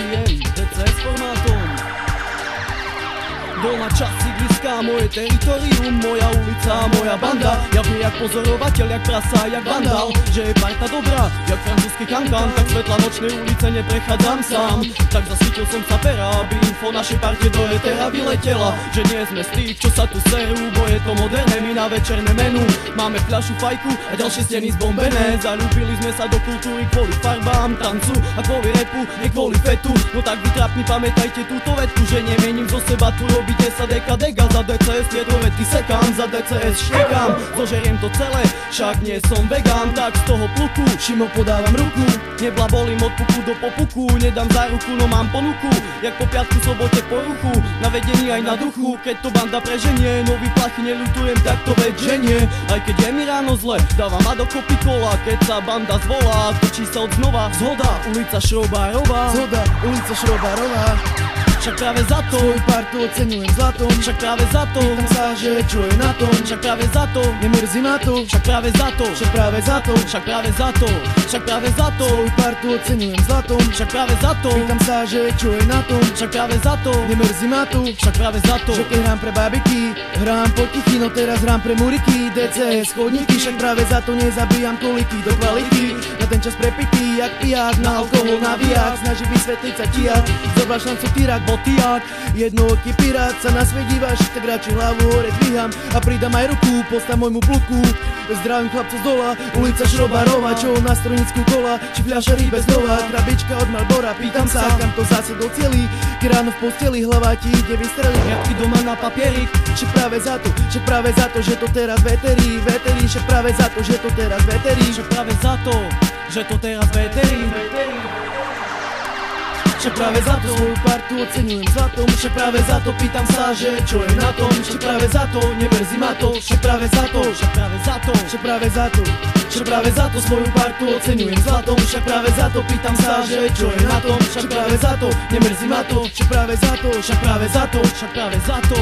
žijem DCS formátom. Doma čas, sídliská, moje teritorium, moja ulica, moja banda. Ja viem jak pozorovateľ, jak prasa, jak vandal, že je parta dobrá, jak francúzsky kankan. Tak svetla nočnej ulice neprechádzam sám, tak zasvítil som sa pera, aby info našej parte do etera vyletela. Že nie sme z tých, čo sa tu serú, bo je to moderné, my na večerné menu máme fľašu, fajku a ďalšie steny zbombené. Zaľúbili sme sa do kultúry kvôli farbám, tancu a kvôli repu, nie kvôli fetu. No tak vy trápni, pamätajte túto vetku, že nemením zo seba tu robiť 10 dekadega. Za DCS tieto vety sekám, za DCS štekám, zožeriem to celé, však nie som vegán. Tak z toho pluku Šimo podávam ruku, neblabolím od puku do popuku, nedám za ruku, no mám ponuku, jak po piatku, sobote po ruchu, na vedení aj na duchu. Keď to banda preženie, nový plachy neľutujem, tak to veď že nie. Aj keď je mi ráno zle, dávam ma dokopy kola, keď sa banda zvolá, točí sa od znova. Zhoda, ulica Šrobárová, zhoda, ulica Šrobárová. Však práve za to svoju partu oceňujem zlatom, však práve za to pýtam sa, že čo je na tom, však práve za to nemrzí ma to, však práve za to, však práve za to, však práve za to, však práve za to svoju partu oceňujem zlatom, však práve za to pýtam sa, že čo je na tom, však práve za to nemrzí ma to, však práve za to, že keď hrám pre babiky, hrám potichy, no teraz hrám pre muriky, DCS chodníky, však práve za to nezabíjam koliky do kvality, na ten čas prepitý, jak pijak, na alkohol navíjak, snaží vysvetliť sa tijak, zobraš šancu tyrak, botijak, jednooký pirát, sa na svet dívaš, tak radšej hlavu hore dvíham a pridám aj ruku, postav môjmu pluku. Zdravím chlapcov z dola, ulica Šrobárova, čo na strojnicku kola, či fľaša rybe znova, krabička od Marlbora, pýtam sa, kam to zase docieli, keď ráno v posteli, hlava ti ide vystreliť, riadky doma na papierik, však práve za to, že to teraz veterí, však práve za to, že to teraz veterí, však práve za to, že to teraz veterí. Však práve za to svoju partu oceňujem zlatom, však práve za to pýtam sa, že čo je na tom, však práve za to nemrzí ma to, však práve za to, však práve za to, však práve za to, však práve za to svoju partu oceňujem zlatom, však práve za to pýtam sa, že čo je na tom, však práve za to nemrzí ma to, však práve za to, však práve za to, však práve za to.